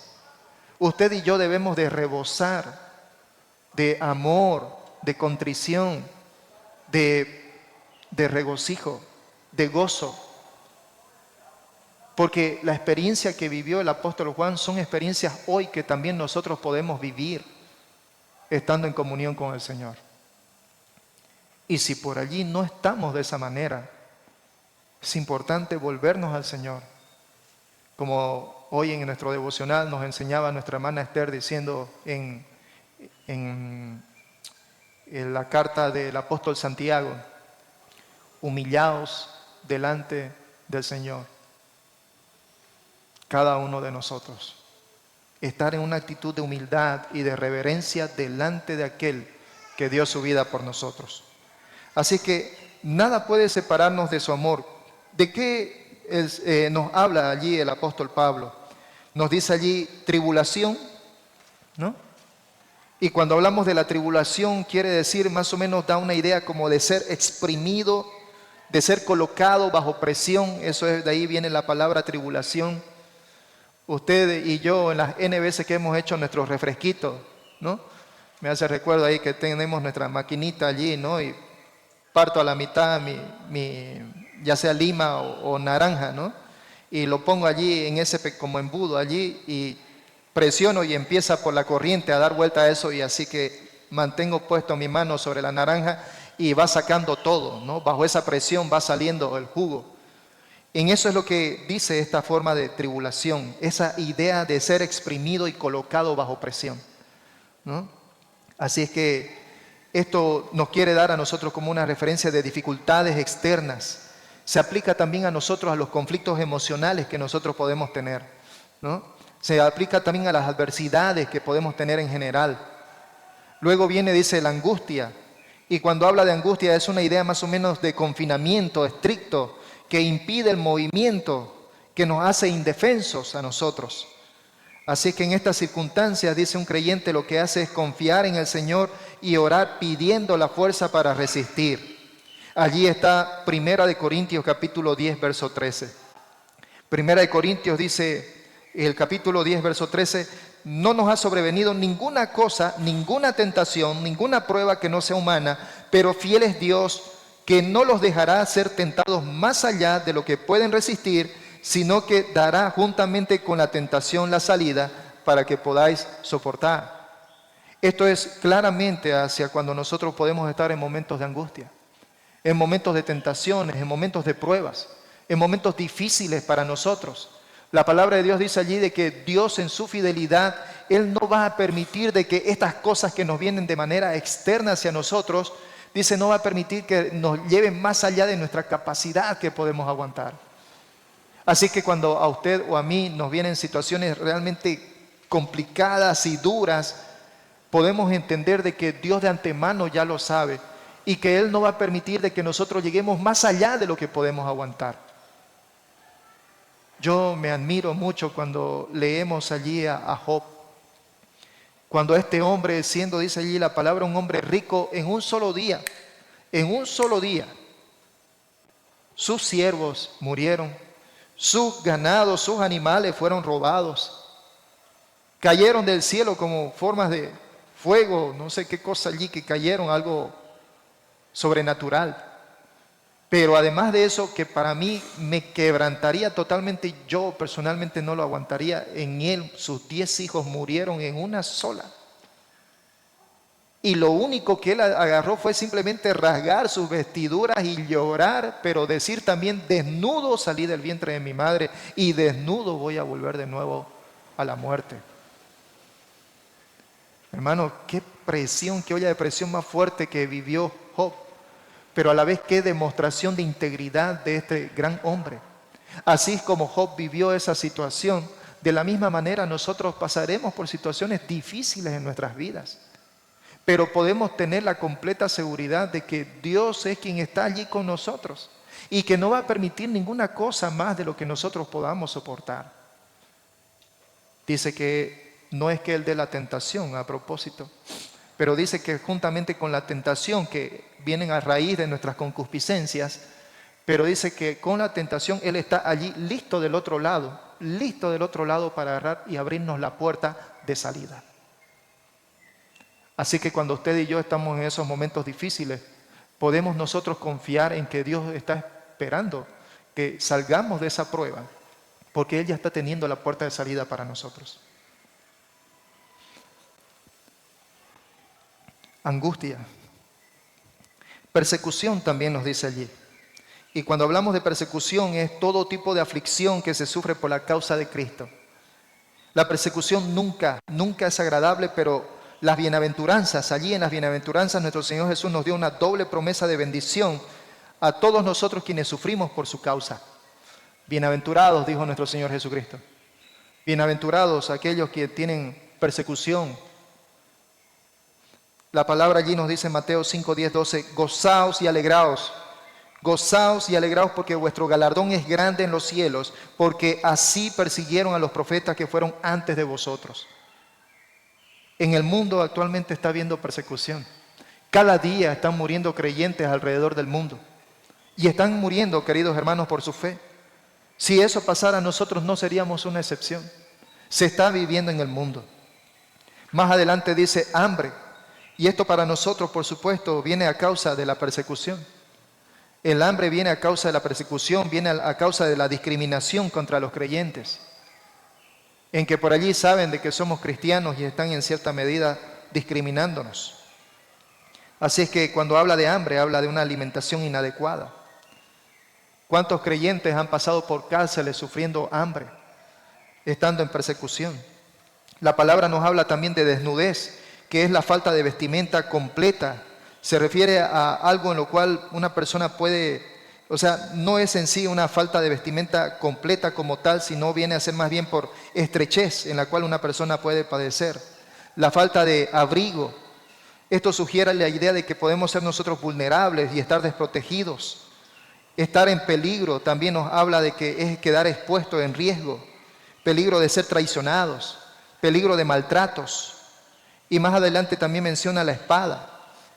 Usted y yo debemos de rebosar de amor, de contrición, de regocijo, de gozo. Porque la experiencia que vivió el apóstol Juan son experiencias hoy que también nosotros podemos vivir estando en comunión con el Señor. Y si por allí no estamos de esa manera, es importante volvernos al Señor. Como hoy en nuestro devocional nos enseñaba nuestra hermana Esther diciendo en la carta del apóstol Santiago, humillaos delante del Señor, cada uno de nosotros. Estar en una actitud de humildad y de reverencia delante de aquel que dio su vida por nosotros. Así que nada puede separarnos de su amor. ¿De qué nos habla allí el apóstol Pablo? Nos dice allí tribulación, ¿no? Y cuando hablamos de la tribulación quiere decir, más o menos da una idea como de ser exprimido, de ser colocado bajo presión. Eso es, de ahí viene la palabra tribulación. Usted y yo en las N veces que hemos hecho nuestros refresquitos, ¿no? Me hace recuerdo ahí que tenemos nuestra maquinita allí, ¿no? Y parto a la mitad ya sea lima o naranja, ¿no? Y lo pongo allí en ese como embudo allí y presiono y empieza por la corriente a dar vuelta a eso, y así que mantengo puesto mi mano sobre la naranja y va sacando todo, ¿no? Bajo esa presión va saliendo el jugo. En eso es lo que dice esta forma de tribulación, esa idea de ser exprimido y colocado bajo presión, ¿no? Así es que esto nos quiere dar a nosotros como una referencia de dificultades externas. Se aplica también a nosotros a los conflictos emocionales que nosotros podemos tener, ¿no? Se aplica también a las adversidades que podemos tener en general. Luego viene, dice, la angustia. Y cuando habla de angustia es una idea más o menos de confinamiento estricto, que impide el movimiento, que nos hace indefensos a nosotros. Así que en estas circunstancias, dice un creyente, lo que hace es confiar en el Señor y orar pidiendo la fuerza para resistir. Allí está 1 Corintios capítulo 10, verso 13. 1 Corintios dice, el capítulo 10, verso 13, no nos ha sobrevenido ninguna cosa, ninguna tentación, ninguna prueba que no sea humana, pero fiel es Dios, que no los dejará ser tentados más allá de lo que pueden resistir, sino que dará juntamente con la tentación la salida para que podáis soportar. Esto es claramente hacia cuando nosotros podemos estar en momentos de angustia, en momentos de tentaciones, en momentos de pruebas, en momentos difíciles para nosotros. La palabra de Dios dice allí de que Dios en su fidelidad, Él no va a permitir de que estas cosas que nos vienen de manera externa hacia nosotros, dice, no va a permitir que nos lleven más allá de nuestra capacidad que podemos aguantar. Así que cuando a usted o a mí nos vienen situaciones realmente complicadas y duras, podemos entender de que Dios de antemano ya lo sabe y que Él no va a permitir de que nosotros lleguemos más allá de lo que podemos aguantar. Yo me admiro mucho cuando leemos allí a Job. Cuando este hombre, siendo, dice allí la palabra, un hombre rico, en un solo día, sus siervos murieron, sus ganados, sus animales fueron robados, cayeron del cielo como formas de fuego, no sé qué cosa allí que cayeron, algo sobrenatural. Pero además de eso, que para mí me quebrantaría totalmente, yo personalmente no lo aguantaría, en él sus 10 hijos murieron en una sola. Y lo único que él agarró fue simplemente rasgar sus vestiduras y llorar, pero decir también, desnudo salí del vientre de mi madre y desnudo voy a volver de nuevo a la muerte. Hermano, qué presión, qué olla de presión más fuerte que vivió Job. Pero a la vez qué demostración de integridad de este gran hombre. Así es como Job vivió esa situación, de la misma manera nosotros pasaremos por situaciones difíciles en nuestras vidas. Pero podemos tener la completa seguridad de que Dios es quien está allí con nosotros y que no va a permitir ninguna cosa más de lo que nosotros podamos soportar. Dice que no es que Él dé la tentación a propósito, pero dice que juntamente con la tentación que vienen a raíz de nuestras concupiscencias, pero dice que con la tentación Él está allí listo del otro lado para agarrar y abrirnos la puerta de salida. Así que cuando usted y yo estamos en esos momentos difíciles, podemos nosotros confiar en que Dios está esperando que salgamos de esa prueba, porque Él ya está teniendo la puerta de salida para nosotros. Angustia. Persecución también nos dice allí. Y cuando hablamos de persecución es todo tipo de aflicción que se sufre por la causa de Cristo. La persecución nunca es agradable, pero las bienaventuranzas. Allí en las bienaventuranzas nuestro Señor Jesús nos dio una doble promesa de bendición a todos nosotros quienes sufrimos por su causa. Bienaventurados, dijo nuestro Señor Jesucristo. Bienaventurados aquellos que tienen persecución. La palabra allí nos dice en Mateo 5, 10, 12, gozaos y alegraos porque vuestro galardón es grande en los cielos, porque así persiguieron a los profetas que fueron antes de vosotros. En el mundo actualmente está habiendo persecución. Cada día están muriendo creyentes alrededor del mundo. Y están muriendo, queridos hermanos, por su fe. Si eso pasara, nosotros no seríamos una excepción. Se está viviendo en el mundo. Más adelante dice hambre. Y esto para nosotros, por supuesto, viene a causa de la persecución. El hambre viene a causa de la persecución, viene a causa de la discriminación contra los creyentes. En que por allí saben de que somos cristianos y están en cierta medida discriminándonos. Así es que cuando habla de hambre, habla de una alimentación inadecuada. ¿Cuántos creyentes han pasado por cárceles sufriendo hambre, estando en persecución? La palabra nos habla también de desnudez, que es la falta de vestimenta completa. Se refiere a algo en lo cual una persona puede, no es en sí una falta de vestimenta completa como tal, sino viene a ser más bien por estrechez en la cual una persona puede padecer. La falta de abrigo. Esto sugiere la idea de que podemos ser nosotros vulnerables y estar desprotegidos. Estar en peligro también nos habla de que es quedar expuesto en riesgo, peligro de ser traicionados, peligro de maltratos. Y más adelante también menciona la espada,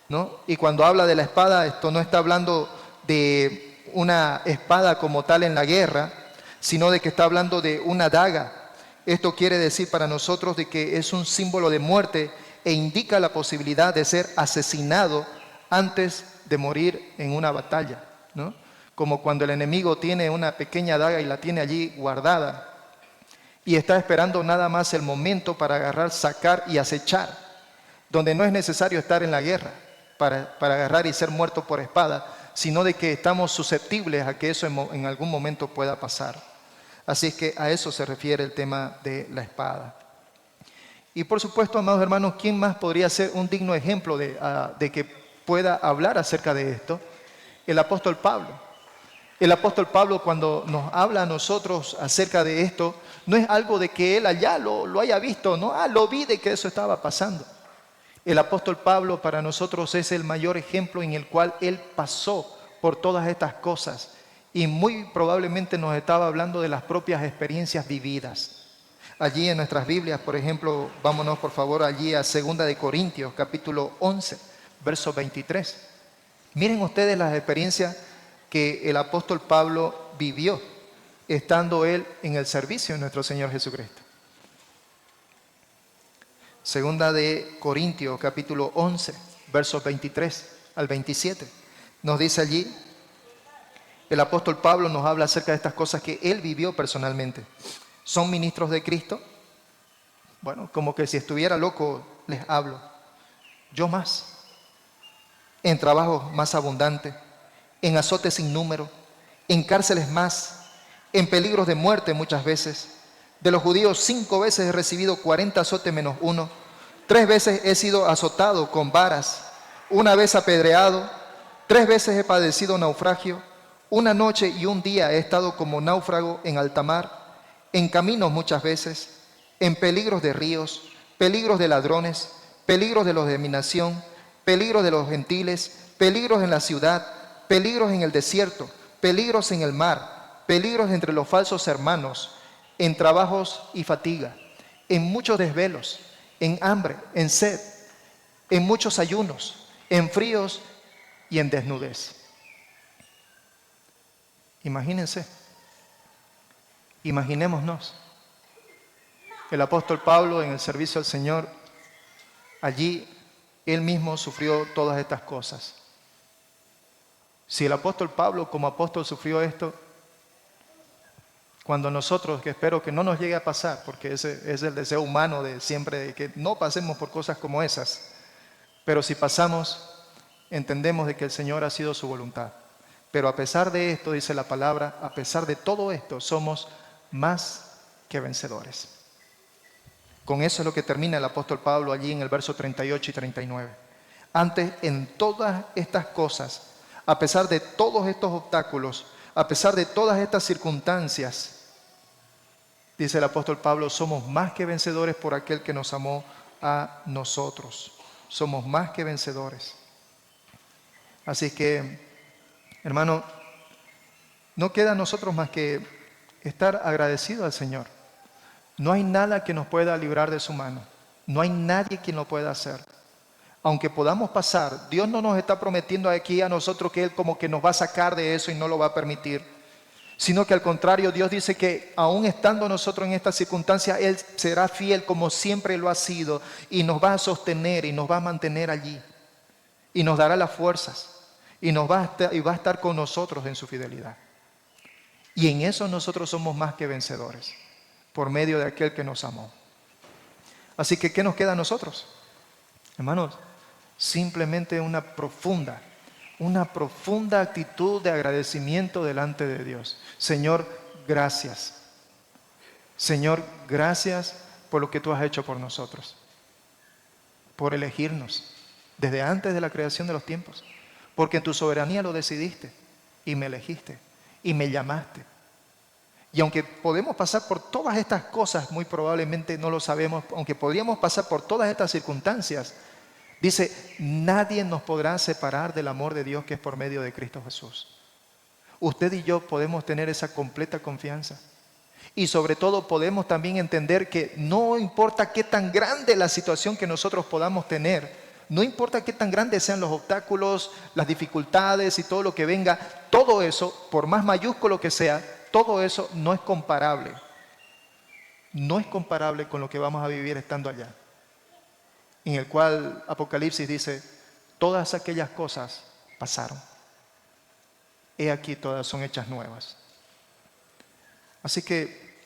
¿no? Y cuando habla de la espada, esto no está hablando de una espada como tal en la guerra, sino de que está hablando de una daga. Esto quiere decir para nosotros de que es un símbolo de muerte e indica la posibilidad de ser asesinado antes de morir en una batalla, ¿no? Como cuando el enemigo tiene una pequeña daga y la tiene allí guardada y está esperando nada más el momento para agarrar, sacar y acechar, donde no es necesario estar en la guerra para agarrar y ser muerto por espada, sino de que estamos susceptibles a que eso en algún momento pueda pasar. Así es que a eso se refiere el tema de la espada. Y por supuesto, amados hermanos, ¿quién más podría ser un digno ejemplo de que pueda hablar acerca de esto? El apóstol Pablo. El apóstol Pablo, cuando nos habla a nosotros acerca de esto, no es algo de que él allá lo haya visto, ¿no? Lo vi de que eso estaba pasando. El apóstol Pablo para nosotros es el mayor ejemplo en el cual él pasó por todas estas cosas y muy probablemente nos estaba hablando de las propias experiencias vividas. Allí en nuestras Biblias, por ejemplo, vámonos por favor allí a 2 de Corintios, capítulo 11, verso 23. Miren ustedes las experiencias que el apóstol Pablo vivió estando él en el servicio de nuestro Señor Jesucristo. 2 de Corintios, capítulo 11, versos 23 al 27. Nos dice allí, el apóstol Pablo nos habla acerca de estas cosas que él vivió personalmente. ¿Son ministros de Cristo? Bueno, como que si estuviera loco les hablo. Yo más. En trabajos más abundantes, en azotes sin número, en cárceles más, en peligros de muerte muchas veces. De los judíos 5 veces he recibido 40 azotes menos 1. 3 veces he sido azotado con varas, 1 vez apedreado, 3 veces he padecido naufragio, 1 noche y 1 día he estado como náufrago en alta mar, en caminos muchas veces, en peligros de ríos, peligros de ladrones, peligros de los de mi nación, peligros de los gentiles, peligros en la ciudad, peligros en el desierto, peligros en el mar, peligros entre los falsos hermanos, en trabajos y fatiga, en muchos desvelos, en hambre, en sed, en muchos ayunos, en fríos y en desnudez. Imagínense, imaginémonos, el apóstol Pablo en el servicio al Señor, allí él mismo sufrió todas estas cosas. Si el apóstol Pablo como apóstol sufrió esto, cuando nosotros, que espero que no nos llegue a pasar, porque ese es el deseo humano de siempre, de que no pasemos por cosas como esas, pero si pasamos, entendemos de que el Señor ha sido su voluntad. Pero a pesar de esto, dice la palabra, a pesar de todo esto, somos más que vencedores. Con eso es lo que termina el apóstol Pablo allí en el verso 38 y 39. Antes, en todas estas cosas, a pesar de todos estos obstáculos, a pesar de todas estas circunstancias, dice el apóstol Pablo, somos más que vencedores por aquel que nos amó a nosotros. Somos más que vencedores. Así que, hermano, no queda a nosotros más que estar agradecidos al Señor. No hay nada que nos pueda librar de su mano. No hay nadie quien lo pueda hacer. Aunque podamos pasar, Dios no nos está prometiendo aquí a nosotros que Él como que nos va a sacar de eso y no lo va a permitir. Sino que al contrario, Dios dice que aún estando nosotros en estas circunstancias, Él será fiel como siempre lo ha sido y nos va a sostener y nos va a mantener allí. Y nos dará las fuerzas y va a estar con nosotros en su fidelidad. Y en eso nosotros somos más que vencedores, por medio de aquel que nos amó. Así que, ¿qué nos queda a nosotros? Hermanos, simplemente una profunda actitud de agradecimiento delante de Dios. Señor, gracias. Señor, gracias por lo que tú has hecho por nosotros, por elegirnos desde antes de la creación de los tiempos, porque en tu soberanía lo decidiste y me elegiste y me llamaste. Y aunque podemos pasar por todas estas cosas, muy probablemente no lo sabemos, aunque podríamos pasar por todas estas circunstancias, dice, nadie nos podrá separar del amor de Dios que es por medio de Cristo Jesús. Usted y yo podemos tener esa completa confianza. Y sobre todo podemos también entender que no importa qué tan grande la situación que nosotros podamos tener, no importa qué tan grandes sean los obstáculos, las dificultades y todo lo que venga, todo eso, por más mayúsculo que sea, todo eso no es comparable. No es comparable con lo que vamos a vivir estando allá. En el cual Apocalipsis dice, todas aquellas cosas pasaron. He aquí todas son hechas nuevas. Así que,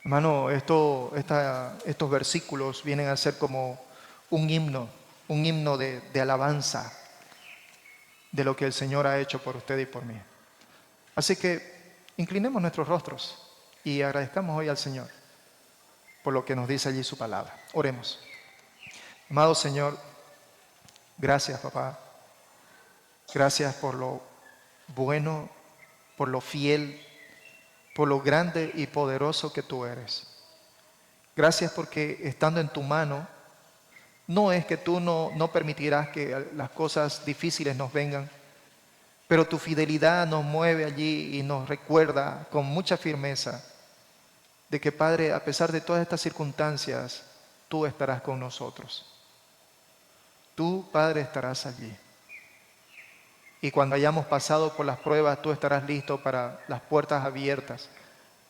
hermano, estos versículos vienen a ser como un himno de alabanza de lo que el Señor ha hecho por usted y por mí. Así que inclinemos nuestros rostros y agradezcamos hoy al Señor por lo que nos dice allí su palabra. Oremos. Amado Señor, gracias, papá. Gracias por lo bueno, por lo fiel, por lo grande y poderoso que tú eres. Gracias porque estando en tu mano, no es que tú no permitirás que las cosas difíciles nos vengan, pero tu fidelidad nos mueve allí y nos recuerda con mucha firmeza de que, Padre, a pesar de todas estas circunstancias, tú estarás con nosotros. Tú, Padre, estarás allí. Y cuando hayamos pasado por las pruebas, tú estarás listo para las puertas abiertas,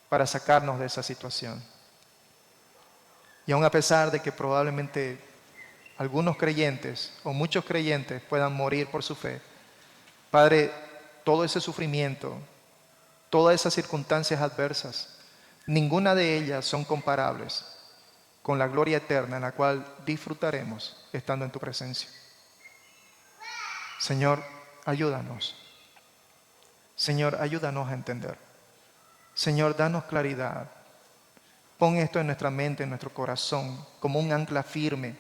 para sacarnos de esa situación. Y aun a pesar de que probablemente algunos creyentes o muchos creyentes puedan morir por su fe, Padre, todo ese sufrimiento, todas esas circunstancias adversas, ninguna de ellas son comparables con la gloria eterna en la cual disfrutaremos estando en tu presencia. Señor, ayúdanos. Señor, ayúdanos a entender. Señor, danos claridad. Pon esto en nuestra mente, en nuestro corazón, como un ancla firme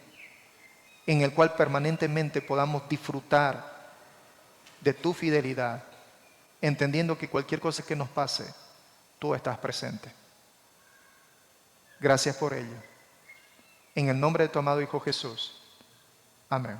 en el cual permanentemente podamos disfrutar de tu fidelidad, entendiendo que cualquier cosa que nos pase, tú estás presente. Gracias por ello. En el nombre de tu amado Hijo Jesús. Amén.